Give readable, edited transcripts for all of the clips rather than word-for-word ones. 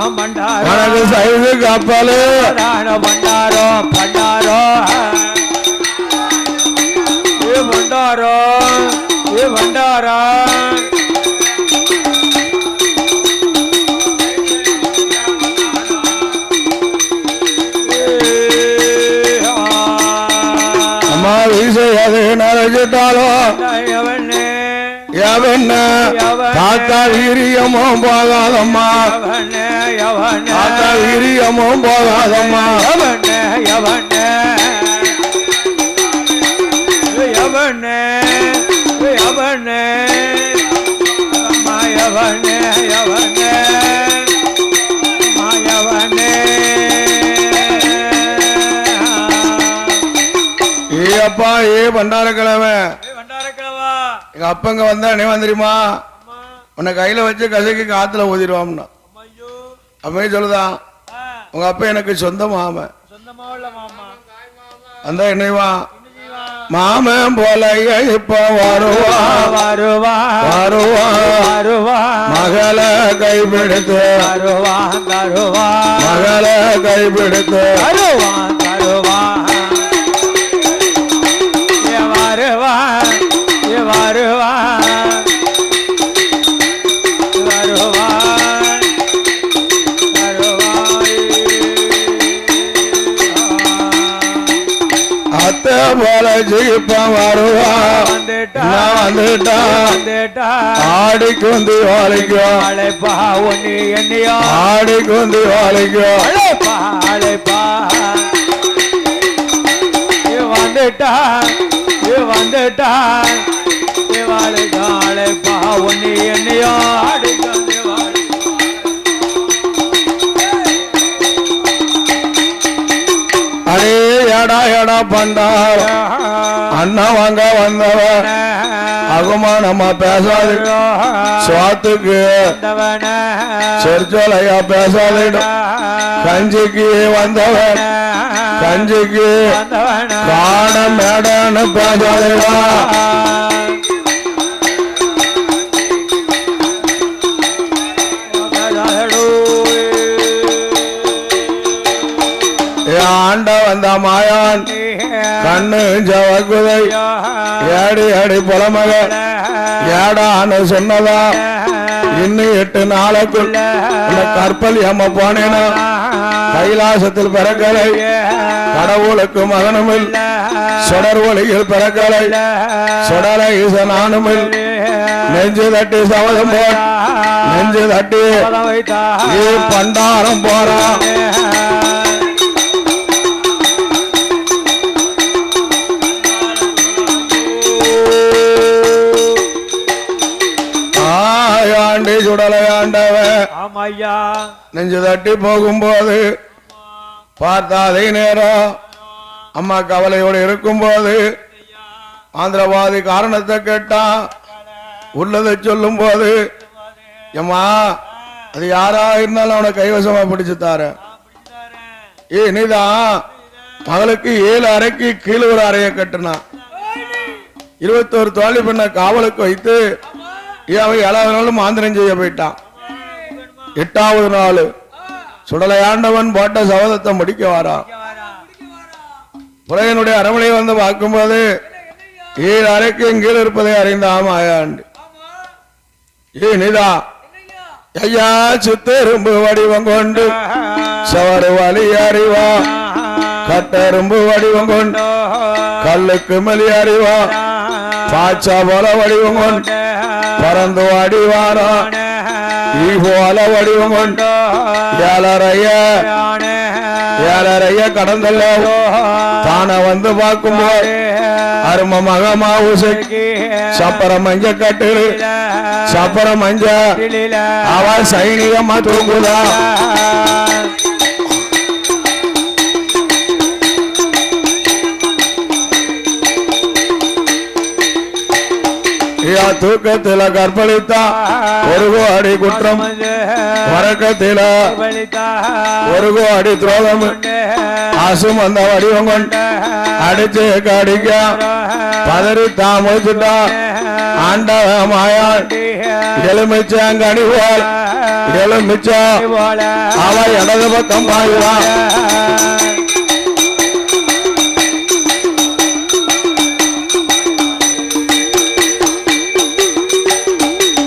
எனக்கு சைது கப்பலு பண்டாரோ பண்டாரோ பண்டாரோ பண்டாரா அம்மா வீசையது நரைச்சிட்டாலும் எவன தாத்தா வீரியமும் போகாதம்மா தாத்தா வீரியமும் போகாதம்மா ஏப்பா ஏ பண்டாரக்கிழமை எங்க அப்பங்க வந்தா என்ன வந்துருமா உன்னை கையில வச்சு கசைக்கு காத்துல ஊதிடுவாம்னா அப்பவே சொல்லுதான் உங்க அப்பா எனக்கு சொந்த மாமன் அந்த என்னைவா மாமன் போல இப்ப வருவா வருவா வருவா வருவா மகளை கைப்பிடித்து வருவா தருவா மகளை கைப்பிடித்து தருவா தருவா வருவா வருவா வருவா அத்தை போல ஜீப்ப வருவா வந்துட்டா ஆடிக்கு வந்து வாழைக்கும் அழைப்பா ஒன்னு என்னையோ ஆடிக்கு வந்து வாழைக்கும் அழைப்பா அழைப்பா வந்துட்டா வந்துட்டா அழைப்பா ஒன்னு என்னையோ ஆடிக்கு அடே எடா எடா பண்டார் அண்ணா வாங்க வந்தவன் அகுமானமா பேசாது சுவாத்துக்கு சொற்சொலையா பேசாதிடும் கஞ்சிக்கு வந்தவன் கஞ்சிக்கு காண மேடன்னு பேசாதிடா ஆண்ட வந்த மாயான் கண்ணு ஜவகுதை ஏடி அடி புலமக ஏடான்னு சொன்னதா இன்னும் 8 நாளைக்குள் கற்பல் அம்மா போனேனா கைலாசத்தில் பிறக்கலை கடவுளுக்கு மகனுமில் சுடர் ஒளியில் பிறக்கலை சுடலை ஈசனானுமில் நெஞ்சு தட்டி சவதம் போ நெஞ்சு தட்டி பண்டாரம் போறான் ஆண்டி சுடலையாண்டவன் நெஞ்சு தட்டி போகும்போது பார்த்தாதே நேரம் அம்மா கவலையோடு இருக்கும்போது ஆந்திரவாதி காரணத்தை கேட்டான் உள்ளதை சொல்லும் போது எம்மா அது யாரா இருந்தாலும் அவனை கைவசமா பிடிச்சு தார நீதான் மகளுக்கு 7 அறைக்கு கீழே ஒரு அறையை கட்டினான் 21 தோழி பெண்ண காவலுக்கு வைத்து அவன் 7வது நாள் மாந்திரம் செய்ய போயிட்டான் 8வது நாள் சுடலையாண்டவன் போட்ட சபதத்தை முடிக்க வாரான் புலையனுடைய அரமனை வந்து பார்க்கும்போது 7 அறைக்கு கீழே இருப்பதை அறிந்தாம் ஆயாண்டு நீதா ஐயா சுத்தெரும்பு வடிவம் கொண்டு சவறு வலி அறிவா கட்டெரும்பு வடிவம் கொண்டு கல்லுக்கு மலி அறிவா பாச்சா போல வடிவம் கொண்டு பறந்து அடிவாரா போல வடிவம் கொண்டு ஏழரைய கடந்தல்ல தான வந்து பார்க்கும்போது அரும மகமா ஊசைக்கு சப்பர மஞ்ச கட்டு சப்பர மஞ்ச அவ சைனிகமா தூங்குதா தூக்கத்தில கற்பழித்தா ஒரு கோடி குற்றம் வரக்கத்தில ஒரு கோடி துரோகம் ஆசும் அந்த வடிவம் கொண்டு அடிச்சு கடிக்க பதறி தாமதிச்சுட்டா ஆண்டவ மாயாள் எலுமிச்சாங்கனி போல் எலுமிச்சா அவ இடது பக்கம் பாயுவான்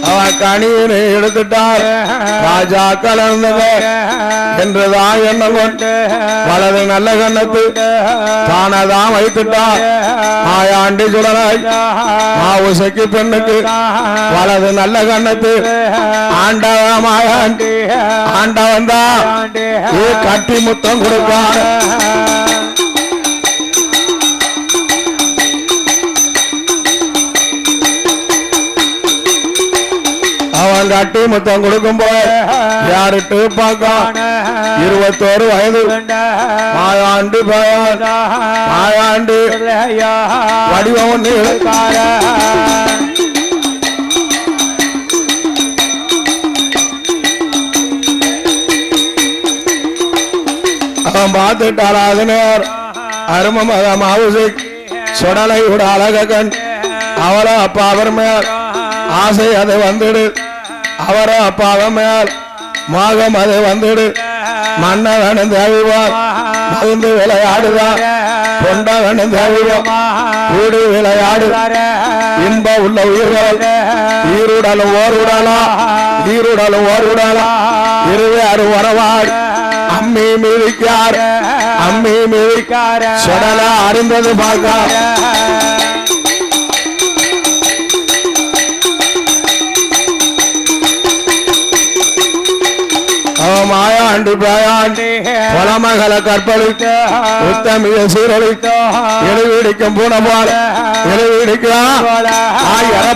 அவன் கணியனை எடுத்துட்டார் ராஜா கலந்தவர் என்றுதான் எண்ணம் கொண்டு வலது நல்ல கண்ணத்து தானதான் வைத்துட்டார் மாயாண்டி சுடராய் மாவுசைக்கு பெண்ணுக்கு வலது நல்ல கண்ணத்து ஆண்டவ மாயாண்டி ஆண்டவன் தான் கட்டி முத்தம் கொடுப்பார் அவன் கட்டி முத்தம் கொடுக்கும் போது யாருட்டு பார்க்க 21 வயது மாயாண்டு மாயாண்டு வடிவம் ஒன்று அவன் பார்த்துட்டாரா அது நேர் அரும மாவுசை சுடலை விட அழக கண் அவளோ அப்பா அவர் மேல் ஆசை அதை வந்துடு அவரோ அப்பாவ மேல் மோகம் அதை வந்துடு மன்னவனும் தேவிவார் மகிழ்ந்து விளையாடுவார் கொண்டவனும் தேவிவார் கூடி விளையாடு இன்ப உள்ள உயிர்கள் ஈருடலும் ஓருடலா ஈருடலும் ஓருடலா இருவேறு வரவார் அம்மி மிதிக்கார் அம்மி மிதிக்கார் சுடலா அறிந்தது பார்க்கார் மாயாண்டி பாயாண்டி பலமகள கற்பழித்த உத்தமிய சீரழித்த எழுவீடிக்கும் பூனபால எழுவீடிக்கலாம்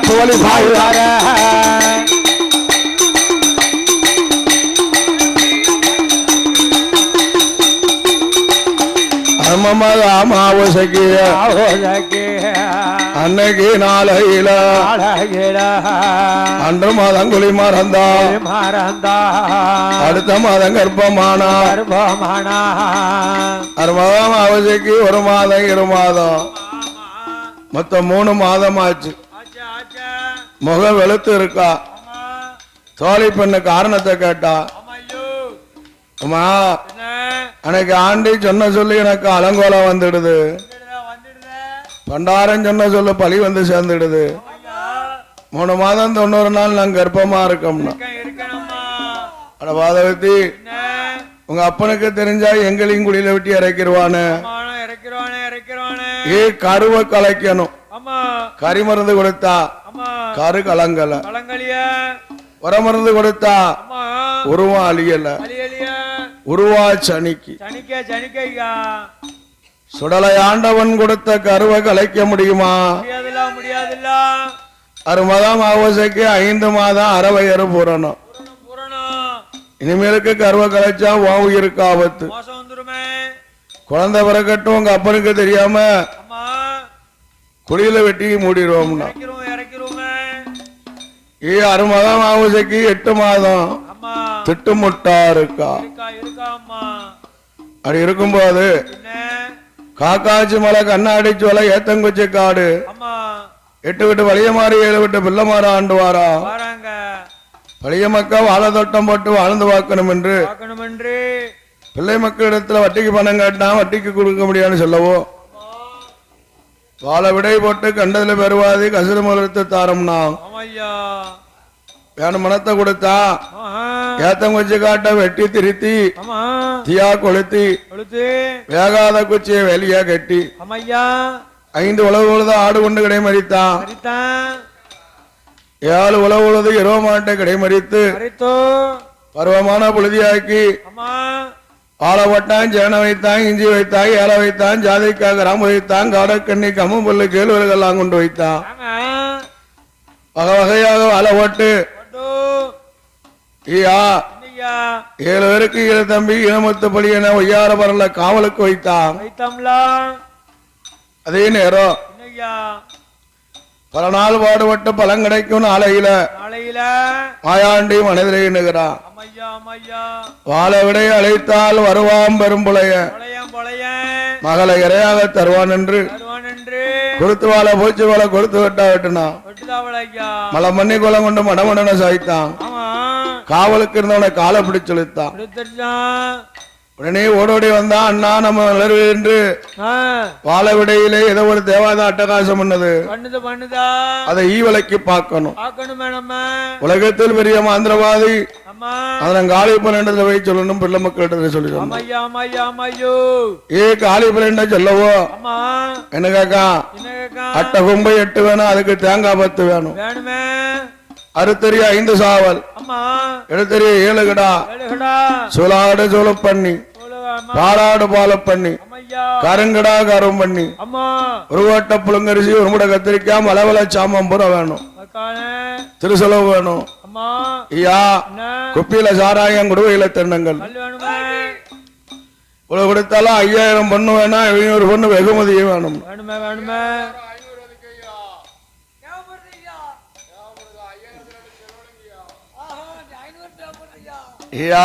போலி பாயுவார அன்னைக்கு நாளையில அன்று மாதம் குழி மறந்தா அடுத்த மாதம் கர்ப்பமானா அறுபதாம் அவசைக்கு 1 மாதம் 2 மாதம் மொத்தம் 3 மாதம் ஆச்சு. முகம் வெளுத்து இருக்கா. தோழி பெண்ணு காரணத்தை கேட்டா, அம்மா அன்னைக்கு ஆண்டி சொன்ன சொல்லி எனக்கு அலங்கோலம் வந்துடுது, பண்டாரம் சொன்ன சொல்லு பழி வந்து சேர்ந்துடுது, 3 மாதம் 90 நாள் நாங்க கர்ப்பமா இருக்கோம்னா. அட பாதவதி, உங்க அப்பனுக்கு தெரிஞ்சா எங்களையும் குடியில விட்டு இறக்கிடுவானு. ஏ கருவை கலைக்கணும், கறி மருந்து கொடுத்தா கரு கலங்கல, உரமருந்து கொடுத்தா உருவம் அழியல, உருவா சனிக்கு. சுடலை ஆண்டவன் கொடுத்த கருவை கலைக்க முடியுமா? அறுபதாம் அவசைக்கு 5 மாதம் அறவையறு பூரணம். இனிமேலுக்கு கருவை கலைச்சா உயிருக்கு ஆபத்து. குழந்தை பிறக்கட்டும் உங்க அப்பனுக்கு தெரியாம குடியில வெட்டி மூடிடுவோம்னா. ஏ 6 மாதம் அவசைக்கு 8 மாதம் திட்டுமுட்டா இருக்கா. அப்படி இருக்கும்போது காக்காச்சி மலை, கண்ணாடி சோலை, ஏத்தங்குச்சி காடு, 8 விட்டு வலிய மாறி 7 விட்டு பிள்ளை மாற ஆண்டுவாரா. பழைய மக்கள் வாழ தோட்டம் போட்டு வாழ்ந்து பார்க்கணும் என்று பிள்ளை மக்களிடத்துல வட்டிக்கு பணம் கேட்டா வட்டிக்கு கொடுக்க முடியாதுன்னு சொல்லவோ, வாழ விடை போட்டு கண்டதுல பெறுவாதி கசிறு மலர்த்து தாரம்னா வேணும் மனத்தை கொடுத்தா ஏத்தங்குச்சி காட்ட வெட்டி திருத்தி தீயா கொளுத்தி வேகாத குச்சியை வெளியா கட்டி 5 உழவு உழுத ஆடு கொண்டு கிடை மறித்தான். 7 உழவு உழுது 20 மாட்டை கிடை மறித்து பருவமான புழுதியாக்கி ஆளவட்டான், சேனை வைத்தான், இஞ்சி வைத்தான், ஏல வைத்தான், ஜாதிக்காக ராம வைத்தான், காடக்கண்ணி கம்மு புல்லு கேழ்வர்களெல்லாம் கொண்டு வைத்தான். வகை வகையாக வாழ ஓட்டு 7 பேருக்கு 7 தம்பி இனமத்து பலி என ஒய்யார பரல காவலுக்கு வைத்தான். அதே நேரம் பல நாள் பாடுபட்டு பலன் கிடைக்கும் நாளையில நாளையில மாயாண்டி மனிதரை எண்ணுகிறான். அம்மையா அம்மையா வாழ விடை அழைத்தால் வருவாம் பெரும்புளைய பொழையன் பொழையன் மகளை இறையாக தருவான் என்று வருவான் என்று கொடுத்து வாழ பூச்சி வாழ கொடுத்து விட்டா விட்டுனா விட்டுதாவளையா மலை மண்ணி குளம் கொண்டு மடமடன சாய்த்தான். ஆமா காவலுக்கு இருந்தவனை காலை பிடிச்சு இழுத்தான். விடுத்துட்டான். உடனே ஓடோடி வந்தா அண்ணா நம்ம வளர்வு என்று ஆ, வாழ விடையிலே ஏதோ ஒரு தேவாத அட்டகாசம் பண்ணது. பண்ணுது பண்ணுதா அதை ஈவலைக்கு பார்க்கணும். பார்க்கணுமே நம்ம. உலகத்தில் பெரிய மாந்திரவாதி அம்மா அதன் காளிப்பன் என்றதை போய் சொல்லணும். பிள்ளை மக்கள்கிட்ட சொல்லி சொன்னான். அம்மையா அம்மையா அம்மையோ ஏ காளிப்பன் சொல்லவோ அம்மா என்ன கேக்கா என்ன கேக்கா அட்டை கும்பை 8 வேணும், அதுக்கு தேங்காய் 10 வேணும். வேணுமே அறுத்தறிய 5 சாவல், அம்மா எடுத்தறிய 7 கிடா, எழுகடா சூலாடு சூழ பண்ணி, சொல்லுங்க அம்மா. பாலாடு பால பண்ணி, அம்மையா கருங்கடா கரும் பண்ணி, அம்மா ஒரு ஓட்ட புழுங்கரிசி, ஒரு முடை கத்திரிக்காய், மலவள சாமம் பூரா வேணும். மக்கானே திருசெலவு வேணும். அம்மா ஐயா என்ன குப்பியில சாராயம் குடுவையில தென்னங்கள் கல் வேணுமே இவ்வளவு கொடுத்தாலும் 5000 பொண்ணு வேணாம், 700 பொண்ணு வெகுமதியும் வேணும். வேணுமே வேணுமே ஐயா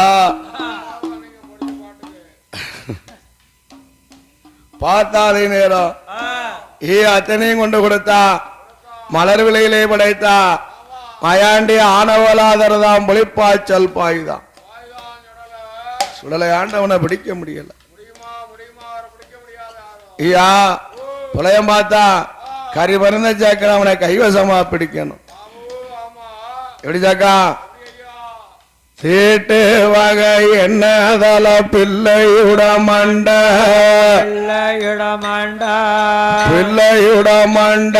பார்த்தாதே நேரம் அத்தனையும் கொண்டு கொடுத்தா மலர் விலையிலே படைத்தா மயாண்டி ஆனவலாதரதாம் புலிப்பாய்ச்சல் பாய்தான். சுடலை ஆண்டவனை பிடிக்க முடியல. ஐயா புலையம் பார்த்தா கறி மருந்த சாக்கணும், அவனை கைவசமா பிடிக்கணும். எப்படி சாக்கா சீட்டு வகை என்னதல பிள்ளையுட மண்ட பிள்ளையிடமாண்ட பிள்ளையுட மண்ட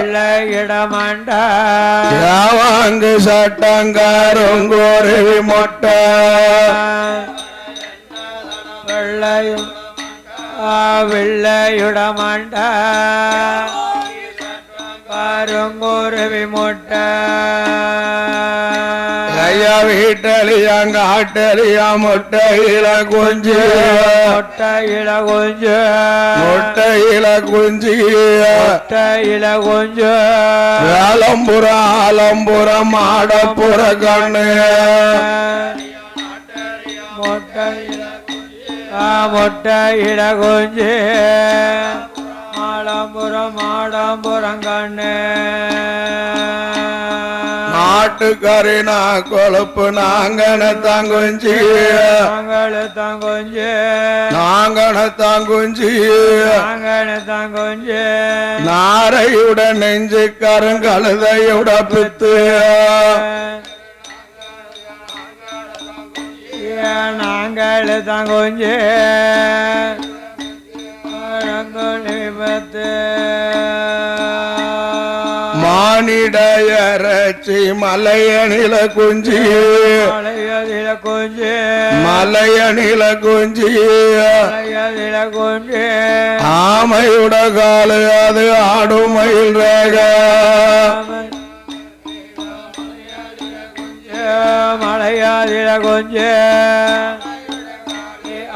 பிள்ளையிடமாண்ட யாவாங்கு சட்டங்காருங்கோருவி மொட்டை வெள்ளையும் வெள்ளையுடமாண்ட பாருங்கோருவி முட்டை ஐயா வீட்டலியாங்க ஆட்டலியா முட்டையில குஞ்சு முட்டையில கொஞ்சு முட்டையில குஞ்சு முட்டையில கொஞ்சு ஆலம்புரம் ஆலம்புரம் மாடப்புற கண்ணு முட்டையில முட்டையில கொஞ்சு மாடம்புறம் மாடம்புறம் கண்ணு நாட்டுக்கறி நான் கொழுப்பு நாங்கன தாங்குஞ்சி நாங்களு தாங்கொஞ்சு நாங்கன தாங்குஞ்சி நாங்களு தாங்கொஞ்சு நாரையுட நெஞ்சு கருங்கழுதையுட பித்து நாங்களு தாங்கொஞ்சு பத்து மானிட இறைச்சி மலையணில குஞ்சி மலையதில கொஞ்சு மலையணில குஞ்சி மலையதில கொஞ்சு ஆமையுட காலு அது ஆடுமயில் ரேக மலையாதில கொஞ்சு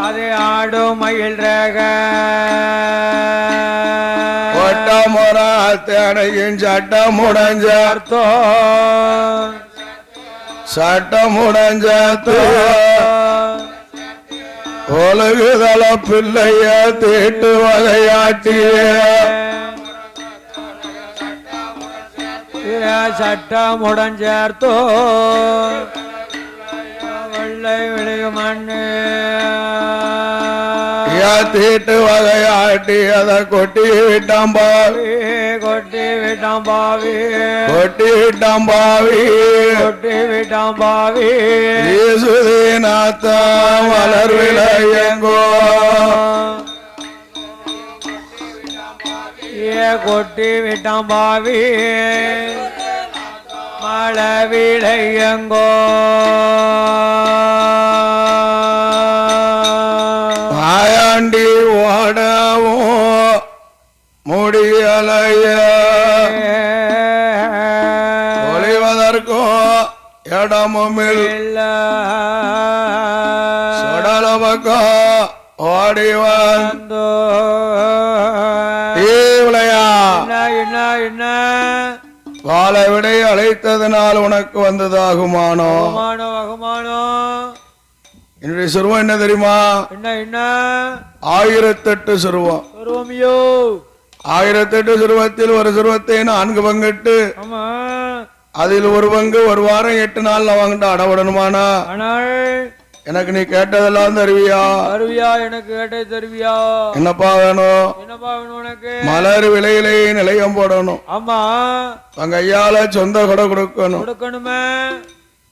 அது ஆடும் மயில் ரேக ஒட்டமுறையும் சட்டமுடஞ்சோ சட்டமுடஞ்சோ ஒழுகுதல பிள்ளைய தீட்டு வகையாட்டிய சட்டமுடன் சேர்த்தோ வெள்ளை விழுகு மண்ணு தீட்டு வகையாட்டி அதை கொட்டி விட்டான் பாவி கொட்டி விட்டான் பாவி கொட்டி விட்டான் பாவி கொட்டி விட்டான் பாவி ஈசுதீனாத்த மலர் விளையங்கோ கொட்டி விட்டான் பாவி மழை விளையங்கோ மாயாண்டி ஓடவும் முடியலைய ஒளிவதற்கும் இடமும் சுடல பக்கம் ஓடி வந்தோ விளையா என்ன என்ன வாழ விடை அழைத்ததனால் உனக்கு வந்ததாகுமானோ வகுமானோ வகுமானோ என்னுடைய சுருவம் என்ன தெரியுமா? என்ன என்ன 1008 சுருவம். வருவோமியோ 1008 சுருவத்தில் ஒரு சுருவத்தை 4 பங்கிட்டு ஆமா அதில் ஒரு பங்கு ஒரு வாரம் 8 நாள் வாங்கிட்டு அடவிடணுமானா ஆனால் எனக்கு நீ கேட்டதெல்லாம் தருவியா? தருவியா? எனக்கு கேட்டே தருவியா? என்னப்பா வேணும்? என்னப்பா வேணும் உனக்கு? மலர் விலையிலே நிலையம் போடணும். ஆமா உங்க ஐயால சொந்த கொடை கொடுக்கணும். கொடுக்கணுமே.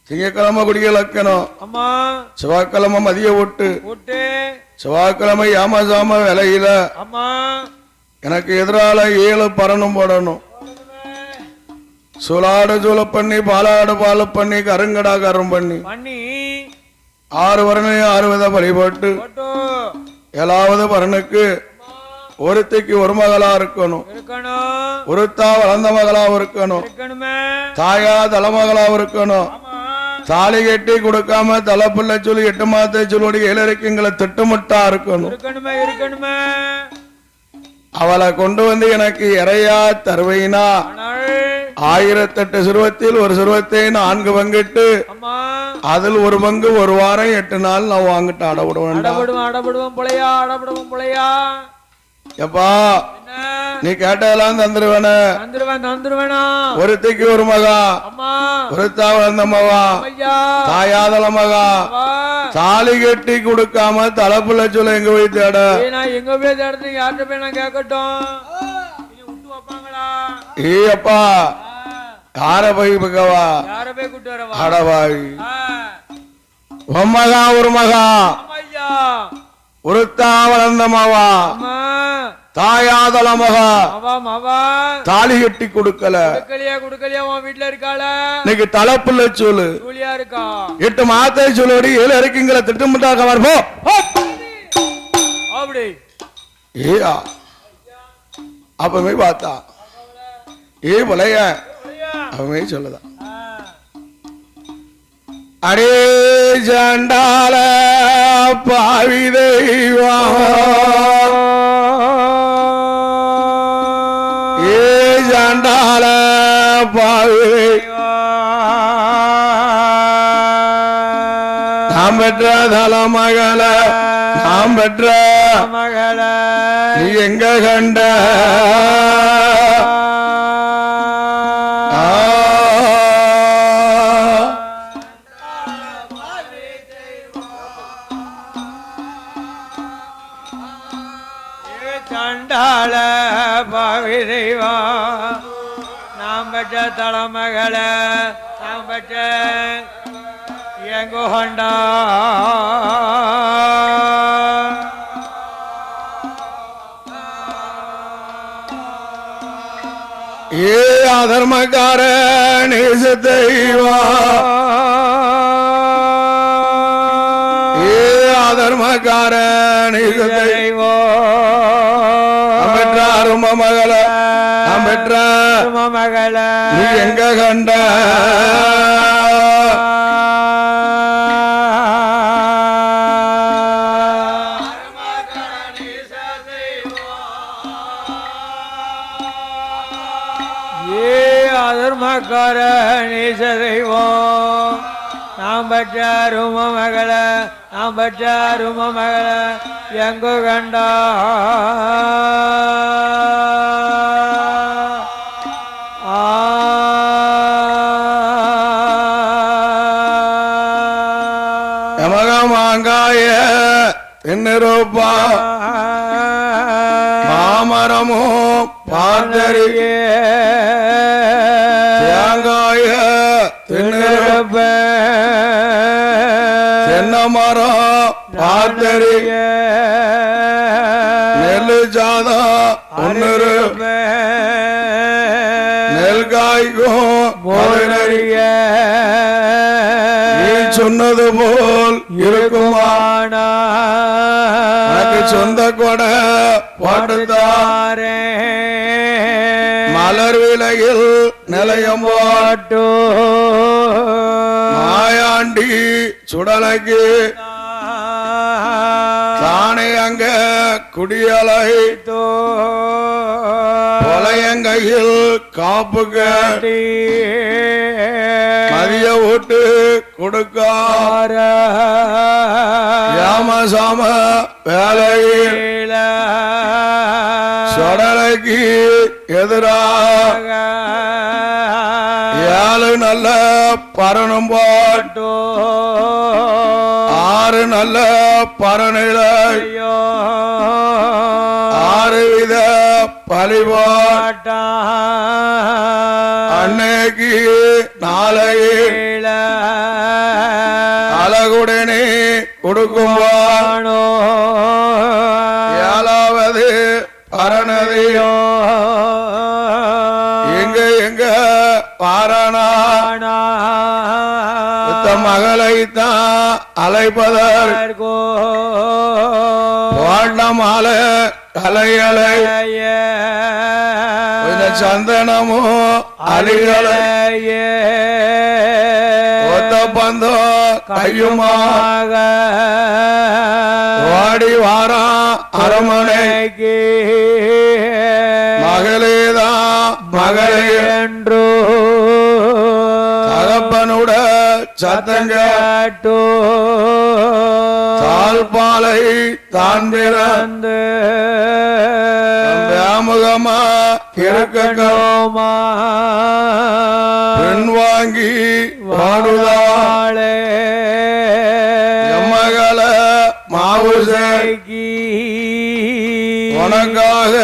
திங்கக்கிழமை குடிக்கலக்கணும். ஆமா செவ்வாய்க்கிழமை மதிய விட்டு விட்டு செவ்வாய்க்கிழமை ஏமாசாம விலையில ஆமா எனக்கு எதிரால 7 பரணும் போடணும். சூலாடு சூழ பண்ணி பாலாடு பால பண்ணி கருங்கடா கரும் பண்ணி பண்ணி 6 வரணையும் 6 வித வழிபட்டு 7வது பரனுக்கு ஒருத்திக்கு ஒரு மகளா இருக்கணும். ஒருத்தா வளர்ந்த மகளா இருக்கணும். தாயா தலைமகளா இருக்கணும். தாலி கட்டி கொடுக்காம தலைப்புள்ள சொல்லி 8 மாதத்தை சொல்லி 7 இருக்குங்களை திட்டமிட்டா இருக்கணும். அவளை கொண்டு வந்து எனக்கு இறையா தருவையினா 1008 சுருவத்தில் ஒரு சுருவத்தை 4 பங்கிட்டு அதில் ஒரு பங்கு ஒரு வாரம் 8 நாள் நான் வாங்கிட்டு அடப்படுவோம் பிள்ளையா எப்பா நீ கேட்டதெல்லாம் தந்துருவேனா? ஒருத்திக்கு ஒரு மகா ஒருத்தா வளர்ந்த மகா தாயாதல மகா தாலி கட்டி கொடுக்காம தலைப்புள்ள சொல்ல எங்க போய் தேட எங்க போய் தேடுறது யார்கிட்ட போய் நான் கேட்கட்டும்? ஏப்பா யார போய் பக்கவா யார போய் கூட்டு வரவா? அடவாய் மகா ஒரு மகா ஒருத்தா வளர்ந்த மாவா தாயாதல மகா தாலி கட்டி கொடுக்கல வீட்டுல இருக்காள இன்னைக்கு தலைப்புள்ள சொல்லு இருக்கா 8 மாதத்தை சொல்லி 7 இருக்குங்கிற திட்டமிட்டாக வரப்போ அப்படி ஏயா அப்பவே பார்த்தா போலைய அவமே சொல்லுதான் அடே ஜண்டால பாவி தெய்வம் ஜண்டால பாவி நாம் பெற்ற தலமகள நாம் பெற்ற மகள நீ எங்க கண்ட சண்டாள பாவி தெய்வா நாம் பெற்ற தலைமகள நாம் பெற்ற எங்கோ கொண்டா அதர்மக்கார நேச தெய்வா அதர்மக்கார நேச தெய்வோ பெற்றாரும் மகள நாம் பெற்ற மகள நீ எங்க கண்ட அதர்மக்கார நேச தெய்வம் நாம் பெற்ற மகள நாம் பெற்ற மகள எங்கோ கண்டா மாங்காய தென்னரோப்பா மாமரமோ பார்த்தறியே தேங்காய தென்னரோப்ப தென்னமரம் பார்த்தறிய நெல்லு ஜாதா ஒன்னு நெல் காய்க்கும் நீ சொன்னது போல் இருக்குமானா சொந்த கொடை போட்டுத்தாரே மலர் விலையில் நிலையம் போட்டு மாயாண்டி சுடலைக்கு தானே அங்க குடியலை கொலையங்கையில் காப்புக்கு மதிய ஓட்டு கொடுக்கார யாமசாம வேலையில் சொடலைக்கு எதிராக ஏழு நல்ல பரணம் போட்டோ ஆறு நல்ல பரணிலையோ ஆறு வித பலிபாட்ட அன்னைக்கு நாளையில அழகுடனே கொடுக்கும்பானோ ஏழாவது பரணதையோ எங்க பாரணா மகளைத்தான் அழைப்பதற்கோ மால கலைகளை சந்தனமோ அலிகளைய ஒத்த பந்தோ கையுமாக வாடி வாரம் அரமனைக்கு மகளேதான் மகளே என்றோ தகப்பனுட சத்தங்காட்டோ தாழ்பாலை தான் பிறந்து வியாமுகமா இருக்கமா பெண் வாங்கி வாடுதாளே எம்மகள மாவுசைக்கு உனக்காக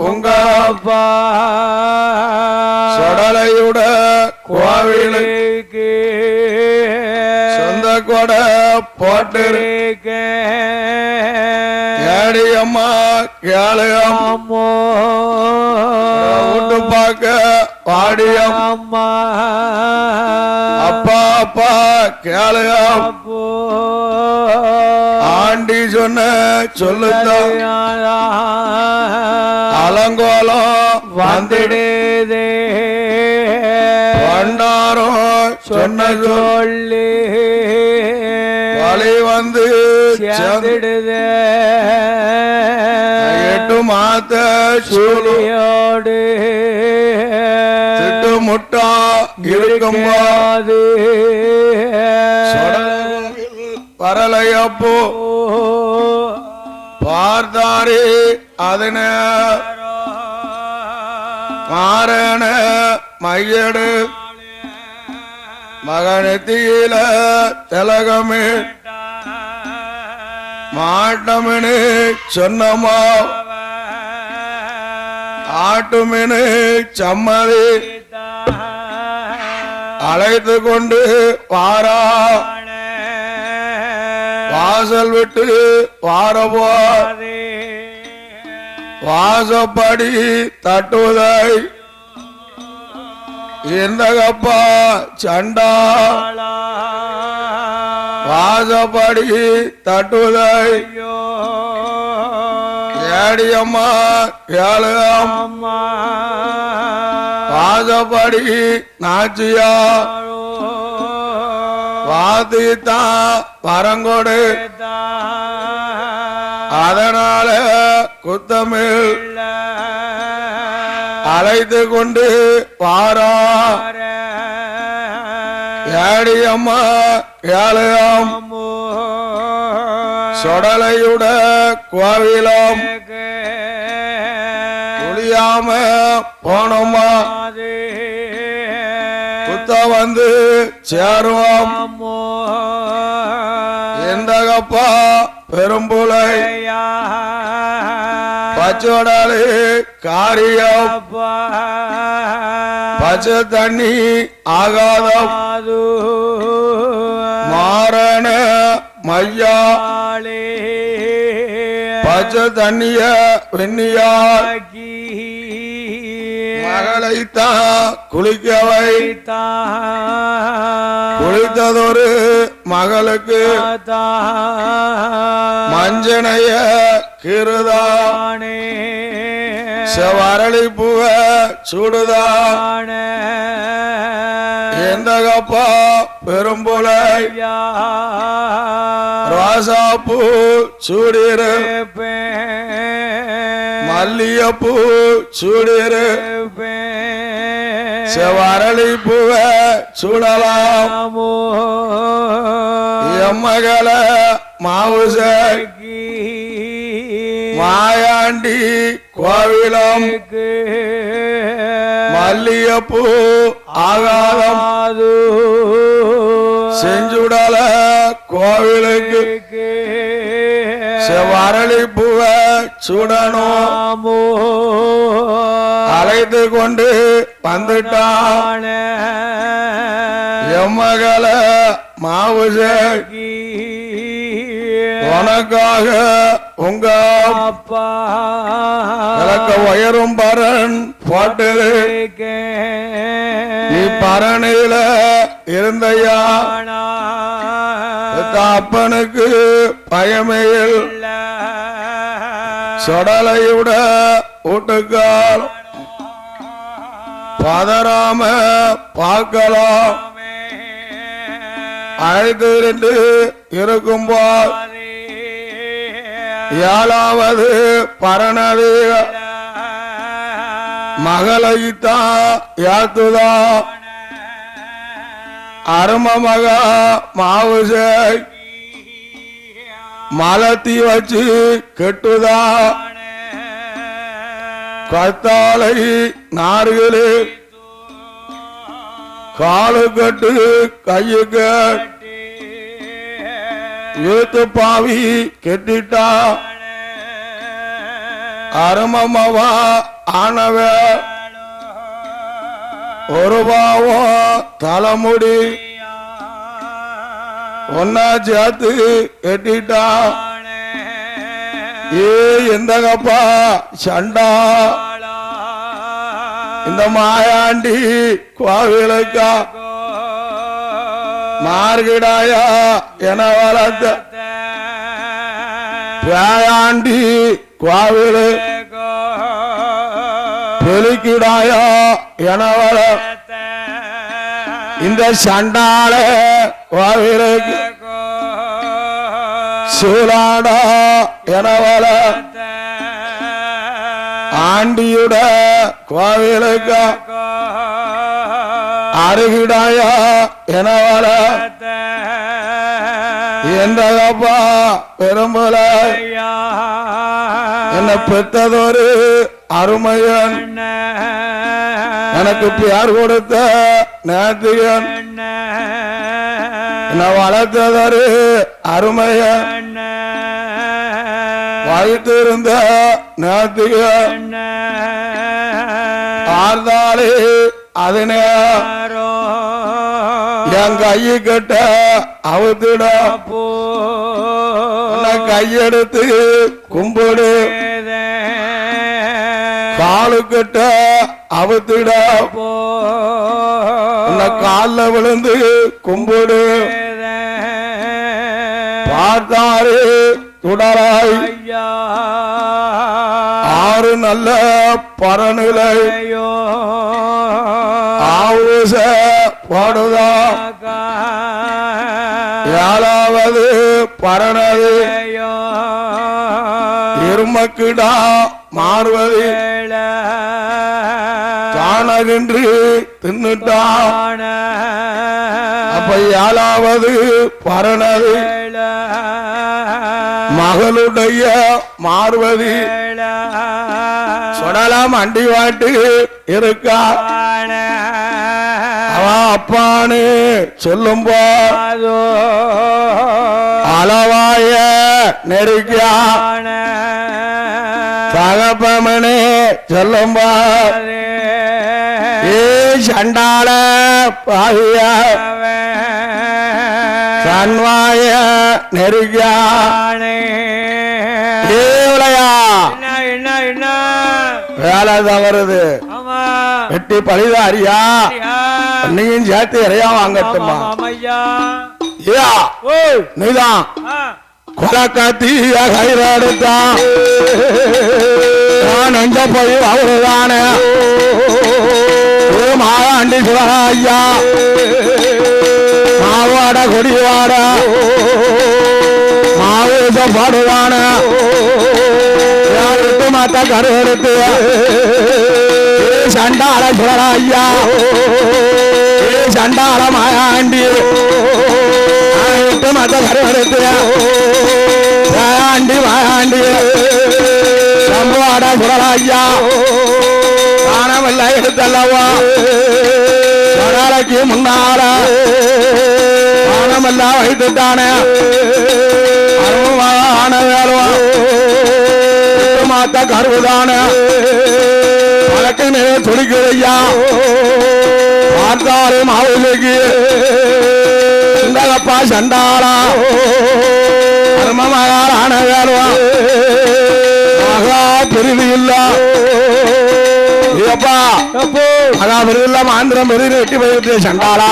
உங்க அப்பா சொடலையுட கோவிலுக்கு சொந்த கொட போட்டிருக்க ஏடி அம்மா கேளையம்மோ விட்டு பார்க்க பாடியம்மா அப்பா அப்பா கேளையப்போ ஆண்டி சொன்ன சொல்லுதான் அலங்கோலம் வந்துடுதே பண்டாரம் சொன்ன சொல்லி வழி வந்து சேர்ந்துடுதே எட்டு மாத்த சூழியோடு திட்டு முட்டா இருக்கும்போது வரலையப்போ பார்த்தாரே அதன மாறன மையடு மகனத்தியில திலகமே மாட்டமினு சொன்னமா ஆட்டுமினு சம்மதி அழைத்து கொண்டு வாரா வாசல் விட்டு வாரபோ வாசப்படி தட்டுவதை இந்த கப்பா சண்டா வாசப்படி தட்டுவதை ஏடியம்மா ஏழும்மா வாசப்படி நாச்சியா வாதித்தான் பரங்கொடு அதனால குத்தமிழ் அழைத்து கொண்டு வாரா ஏடியம்மா ஏழையாம் சொடலையுட கோவிலம் ஒளியாம போனோமா குத்த வந்து சேருவோம் எந்த கப்பா பெரும்புலை பச்சோடாலே காரியம் பச்சை தண்ணி ஆகாதம் மாறன மையா பச்சை தண்ணிய வெண்ணியாக்கி மகளைத்தான் குளிக்க வைத்தா குளித்ததொரு மகளுக்கு மஞ்சனைய கிருதானே செவரளி பூவ சுடுதான எந்த கப்பா பெரும்புலை ரோசாப்பூ சூடிரு மல்லியப்பூ சூடிரு செவரளி பூவ சூடலாம் நமோ எம்மகள மாவுச மாயாண்டி கோவிலம் மல்லியப்பூ ஆகாதம் செஞ்சுடல கோவிலுக்கு செவரளி பூவ சுடணும் அழைத்து கொண்டு வந்துட்டான் எம்மகள மாவுச உனக்காக உங்க அப்பா எனக்கு உயரும் பரன் போட்டு நீ பரணில இருந்தையா அப்பனுக்கு பயமையில் சொடலையுட ஊட்டுக்கால் பதறாம பார்க்கலாம் அழைத்து இருக்கும்போது ஏழாவது பரணது மகளைத்தா யாத்துதா அரும மகா மாவுசை மலத்தி வச்சு கெட்டுதா கத்தாலை நார்களே காலு கட்டு கையுக்கு யூத்து பாவி கெட்டிட்டா அருமமவா ஆனவ ஒரு பாவம் தலைமுடி ஒன்னா சேர்த்து கெட்டிட்டா ஏ எந்தகப்பா சண்டா இந்த மாயாண்டி கோவிலுக்கா மார்கிடாயா என வளர்த்த பேயாண்டி கோவிலு பெருக்கிடாயா என வளர்த்த இந்த சண்டாள கோவிலுக்கு சூலாடா என வளர்த்த ஆண்டியுட கோவிலுக்கு அருகிடாயா என வளர்த்த எந்தப்பா பெரும்பல என்ன பெற்றதொரு அருமையன் எனக்கு பேர் கொடுத்த நேர்த்தியன் என்ன வளர்த்ததொரு அருமையன் வைத்திருந்த நேர்த்தியன் ஆர்ந்தாலே அதனே என் கையை கட்ட அவுத்திட கையெடுத்து கும்பிடு காலு கட்ட அவுத்திட கால விழுந்து கும்பிடு பார்த்தாரு துடராய் ஆறு நல்ல பரநிலை ஆவுச பாடுதா ஏழாவது பரணது இருமக்கிடா மாறுவது தானகின்று தின்னுட்டான் அப்ப ஏழாவது பரணது மகளுடைய மாறுவது சொடலாம் அண்டி வாட்டு இருக்கா அவன் அப்பானு சொல்லும் போதோ அளவாய நெருக்கியா தகப்பமனே சொல்லும் போது ஏ சண்டாள பாவிய கண்வாய நெருக்கியா ஏவலையா வேலை தவறுது வெட்டி பழிதாரியா நீயும் சேர்த்து இறையா வாங்கட்டுமா நீதான் கொலை காத்திய கைதெடுத்தான் நான் எங்க போய் அவருதானே மாவாண்டி சுரகாய்யா மாவாட கொடிவாட மாவேச பாடுவான யாருக்கு மாத்த கரு எடுத்து சண்டாள சுடரா ஐயா சண்டாள மாயாண்டி மத கருவெடுத்து மாயாண்டி மாயாண்டி சம்பவாட சுடரா ஐயா ஆனவெல்லாம் எடுத்தல்லவா நாளைக்கு முன்னால ஆனமெல்லாம் வைத்துட்டானே ஆன வேலுவா மாத்த கருவுதான வழக்கு துடிக்கிறையா பார்த்தாரு மாவுக்கு இந்தப்பா சண்டாளா கர்மமகார் ஆன வேலுவா மகா பிரிவு இல்ல மகா பிரிவு இல்லாம ஆந்திரம் பெரிய வெட்டி போயிட்டு சண்டாளா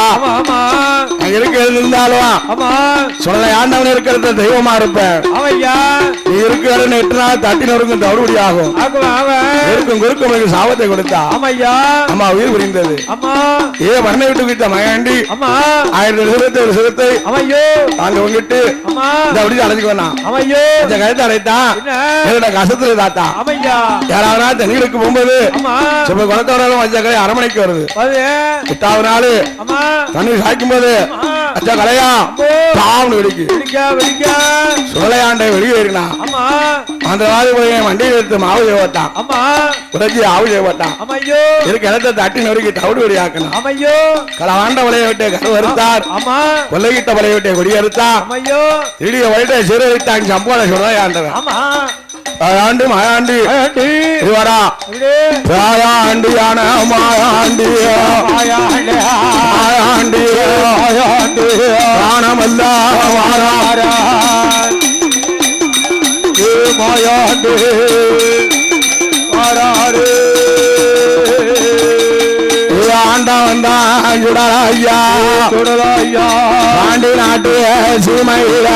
இருக்க இருந்தாலும் சொல்ல ஆண்டவன் இருக்கிறத தெய்வமா இருப்பேன் நீ இருக்கிற எட்டுனா தட்டினருக்கும் தவறுபடி ஆகும் இருக்கும் குறுக்கும் சாபத்தை கொடுத்தா அம்மா உயிர் புரிந்தது ஏ வர்ணை விட்டு விட்ட மகாண்டி 1021 சிறுத்தை அங்க உங்கிட்டு அப்படி அழைச்சிக்கு வேணாம் கழுத்தை அடைத்தான் என்னோட கசத்துல தாத்தா யாராவது தண்ணீருக்கு போகும்போது குளத்தோட வச்ச கலை அரமணைக்கு வருது 8வது நாள் தண்ணீர் சாய்க்கும் போது அச்சா கலையா தாம்னு வெடிக்கு சுடலையாண்டை வெளியேறினா அந்த மாதிரி போய் வண்டியில் எடுத்து மாவு செய்வட்டான் உடச்சி ஆவு செய்வட்டான் இதுக்கு இடத்த தட்டி நொறுக்கி தவிடு வெடி ஆக்கணும் களவாண்ட வலையை விட்டு கருவறுத்தார் கொல்லையிட்ட வலையை விட்டு கொடியறுத்தார் திடீர வழிட்ட சீரழித்தாங்க சம்போட சுடலையாண்டவன் ஆண்டு மாயாண்டி இதுவரா மாயாண்டியான மாயாண்டி மாயாண்டி மாயாண்டி பிராணமல்ல மாறாரா மாயாண்டி மாறாரு ஆண்டவன் தான் சுடலையா பாண்டி நாட்டு சீமையில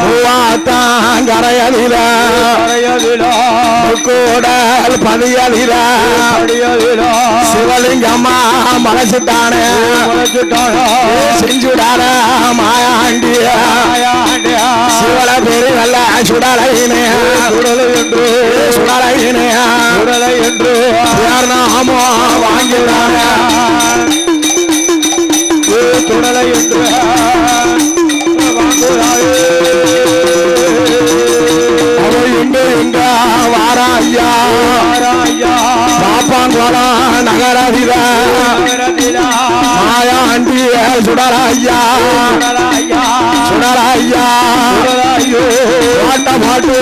மூவாத்தான் கரையலில கூடல் பதியலில சிவலிங்கம்மா மலைச்சுட்டானே செஞ்சுடார மாயாண்டிய சிவல பேரு நல்ல சுடலையினே சுடலையினே சுடலை என்று நாமோ வாங்கினான சுடலை என்று எங்க வாராயா பாப்பாங்கோளா நகரவில மாயாண்டி சுடராயா சுடராயா பாட்ட பாட்டு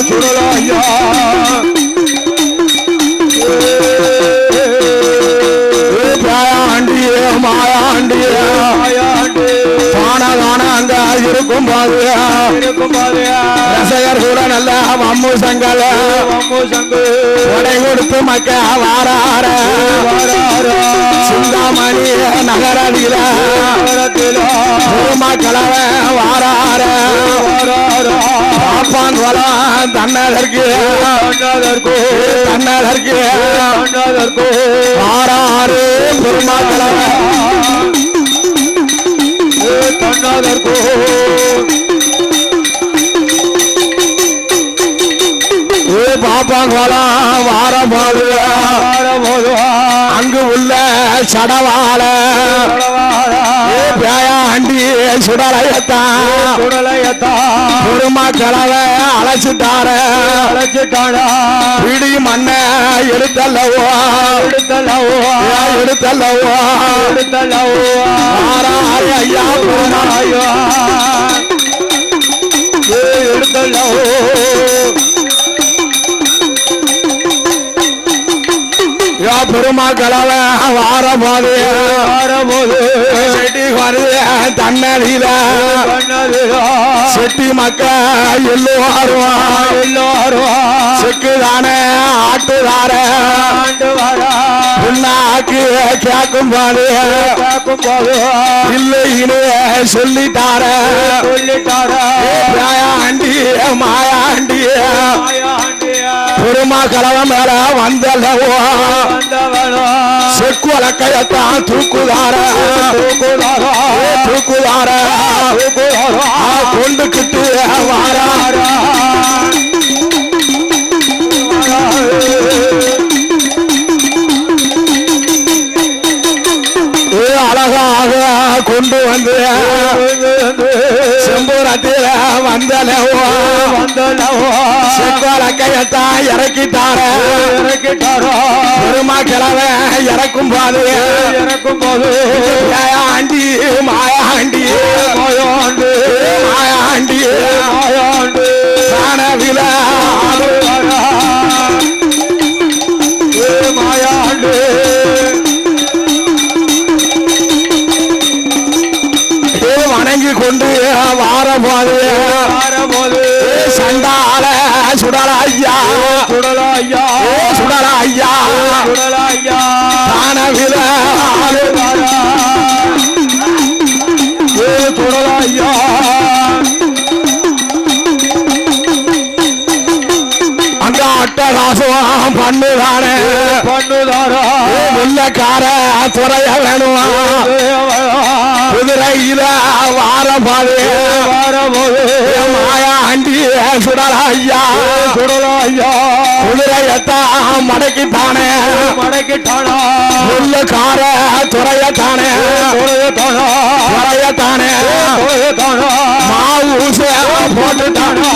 சுடராயா மாயாண்டிய பானகான அங்க இருக்கும் போது ரசகர் கூட நல்ல மம்மு சங்கல உடை கொடுத்து மக்க வாரார சிந்தாமணி நகரத்தில மக்களவ வாரார பாப்பாங்குளம் தன்னதற்கு தன்னதற்கு ஆறாறு பெருமாக்களவ தன்னதற்கு பாப்பாங்குளம் வாரபோது அங்கு உள்ள சடவாள பேயாண்டி சுடலையத்தான் பெருமாக்களவ அழைச்சிட்டார பிடி மண்ண எடுத்தல்லவோ எடுத்தல்லவோ ஐயா பெருமாயோ எடுத்தல்லவோ பெருமாக்களவ வாரபோது செட்டி வருது தன்னதில செட்டி மக்க எல்லோரும் செக்குதானே ஆட்டுதார புண்ணாக்கு கேட்கும் போது இல்லைன்னு சொல்லிட்டார மாயாண்டி மாயாண்டி பெருமாக்களவ மேல வந்தல்லவோ செக்கு அலக்கையத்தான் தூக்குதார கொண்டுகிட்டு வாரார கொண்டு வந்து செம்பூரத்தில வந்தலவோ செங்கோலக்கையத்தான் இறக்கிட்டாரோ பெருமா கிழவை இறக்கும் போது ஆண்டி மாயாண்டி மாயாண்டி காணவில மாயாண்டு வணங்கி கொண்டு வார போது சண்டால சுடல ஐயா சுடல ஐயா சுடல ஐயா சுடல ஐயா காணவில சுடல ஐயா அங்க அட்டகாசம் பண்ணுதானே முல்லக்கார துறைய வேணுமா குதிரையில வார போது மாயாண்டி சுடல ஐயா சுடல ஐயா குதிரையத்தான் மடக்கிட்டானே மடக்கிட்டானா முல்லக்கார துறையத்தானே துறையத்தானே மாவு போட்டுட்டானா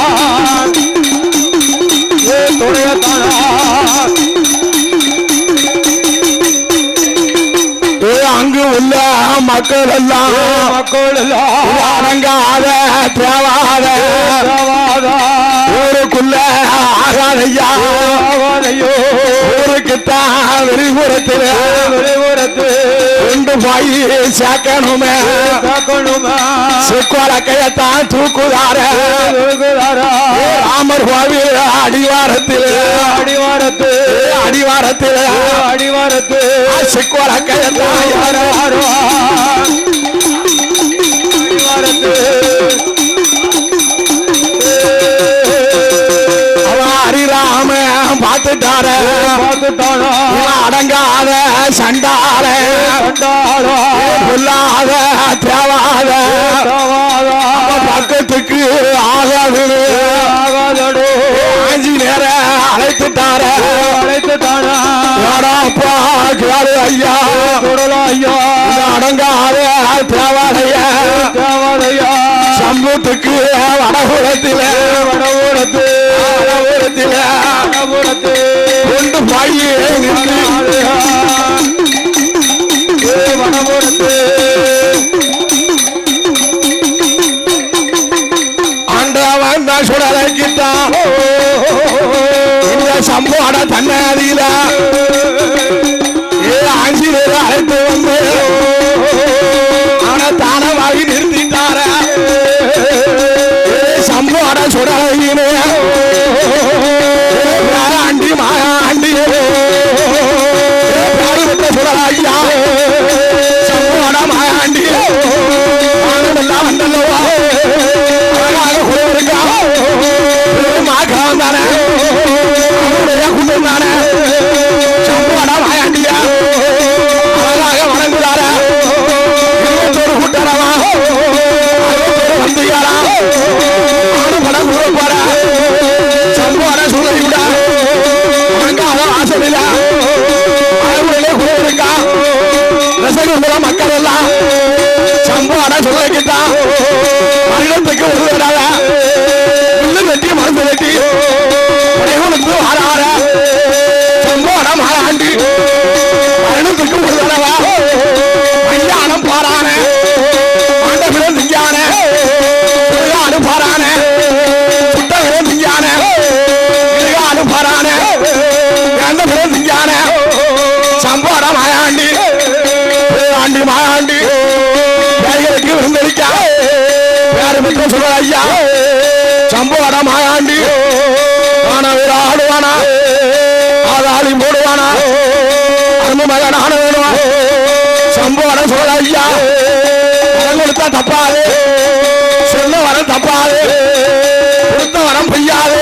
அங்கு உள்ள மக்கள் எல்லாம் அடங்காத தேவாத ஊருக்குள்ள ஆகாதையா ஊருக்குத்தான் வெளிபுறத்தில் கொண்டு போய் சேர்க்கணுமே செக்கோலக்கையத்தான் தூக்குதார ராமர் கோவில் அடிவாரத்தில் செக்கோலக்கையத்தான் ஹரிராம பார்த்துட்டார அடங்காத சண்டால பொல்லாத தேவாத பக்கத்துக்கு ஆகாது ஆஞ்சி நேர அழைத்துட்டார கேளு ஐயா ஐயா அடங்காத தேவாதையா சம்பூத்துக்கு வடபுறத்தில கொண்டு போய் ஆண்டவன் தான் சுடலைக்கிட்டான் இந்த சம்போட தன்னாதியில ஆஞ்சிலேயே அழைத்து வந்து ஆனா தானவாகி நிறுத்திட்டார சம்போட சுடலையிலே ஆண்டி மாயாண்டி சுடலையா சம்போட மாயாண்டி எல்லாம் வந்தல்லவா இருக்கா மாக்கான் தானே குண்டம் தானே சம்போட மாயாண்டியா அழகாக வணங்குதார இருபத்தோரு கூட்டரவா வந்தியாரா படம் கூட போற சம்போட சூழலிவிட வணங்காத ஆசையில அழகுலே கூட இருக்கா ரசகுல மக்கள் எல்லாம் சம்போட சூழலிக்கிட்டான் வருடத்துக்கு ஒரு தடவை வில்லு வெட்டி மருந்து வெட்டி உடைகளுக்கு ஆறார சம்போட மாயாண்டி வருடத்துக்கு ஒரு தடவை கல்யாணம் போறானே ஆண்டபிடம் திங்கானே திருகாடு போறானே புத்தகம் திங்கானே திருகாடு போறானே ஆண்டபிடம் திங்கானே சம்போட மாயாண்டி ஆண்டி மாயாண்டி பேர்களுக்கு விருந்தளிக்கா பேரு பெற்ற சொல்ற ஐயா சம்போட மாயாண்டி ஆனவீர ஆடுவானா ஆதாளி போடுவானா அருமை மகன் ஆன வேணுமா சம்போட சொல்ற ஐயா கொடுத்தா தப்பாது சொன்ன வரம் தப்பாது கொடுத்த வரம் பொய்யாது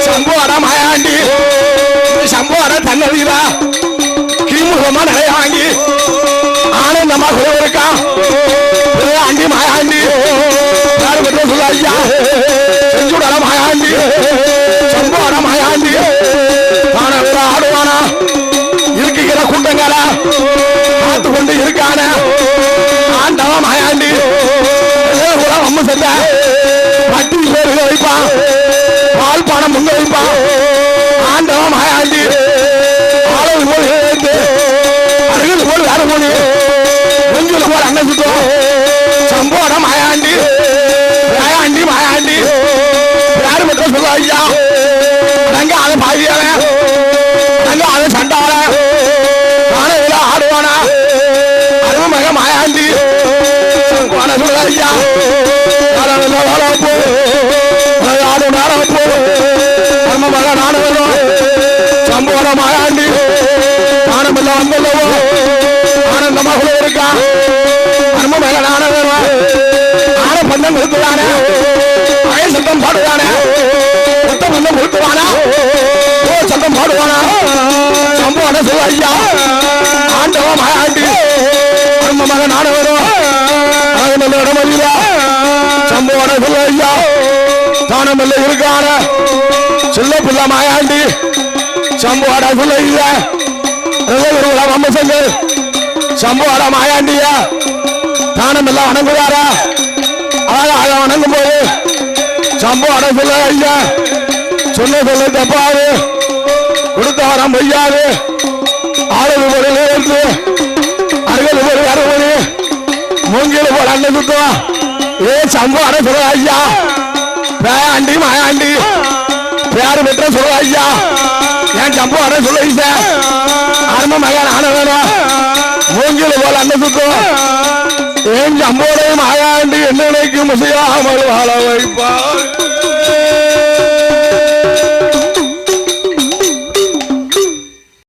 சம்போட மாயாண்டி சம்போட தன்னதிரா கிமுகமா நிறைய வாங்கி ஆனந்தமா குழுவிருக்கா ஆண்டி மாயாண்டி யாரு பெற்ற சொல்ல ஐயா செஞ்சுடல மாயாண்டி சம்போட மாயாண்டி ஆனவீர ஆடுவானா இருக்குகிற கூட்டங்களா பார்த்து கொண்டு இருக்கான ஆண்டவன் முங்க வைப்பா ஆண்டவன் மாயாண்டி ஆளவு போல் அருகில் போல் வேற போனி கொஞ்சல போல் அண்ணன் சுத்தம் சம்போட மாயாண்டி மாயாண்டி மாயாண்டி யாரு மட்டும் சொல்ல ஐயா நாங்க அதை பாதியாவே நாங்க அதை சண்டால நானே இதில் ஆடுவானா அதுவும் மக மாயாண்டி சொல்ல ஐயா ஆடு நேரம் போ நம்ம மக நானும் வரும் சம்போட மாயாண்டி நானும் இல்லை வந்தல்லவோ ஆனந்தமாக இருக்கா நம்ம மக நானும் வருவான் ஆன பந்தம் கொடுத்துவானே அய சத்தம் பாடுவானே மொத்த பந்தம் கொடுத்துவானா ஓ சத்தம் பாடுவானா சம்போட சொல்ல ஐயா ஆண்டவ மாயாண்டி நம்ம மக நானும் வரும் நல்ல இடமல்ல சம்போட சொல்ல ஐயா தானம் இல்லை இருக்கான சில்ல பிள்ளை மாயாண்டி சம்போட சொல்ல இல்ல அம்மசங்கள் சம்போட மாயாண்டியா தானம் எல்லாம் வணங்குவாரா அழகாக வணங்கும் போது சம்போட சொல்ல ஐயா சொன்ன சொல்ல தப்பாது கொடுத்த வரம் பொய்யாது ஆளுது பொருள் இருந்து அருகது பொருள் அறுபது மூங்கில போல அண்ணன் சுத்தம் ஏ சம்போட சொல்ல ஐயா பேண்டி மாயாண்டி பேரு பெற்ற சொல்ல ஐயா என் சம்பு அட சொல்ல ஆரம்ப மகன் ஆன வேணும் மூங்கில போல அண்ணன் சுத்தம் என் சம்போட மாயாண்டி என்ன நினைக்கும் செய்யாமல் வாழ வைப்பார்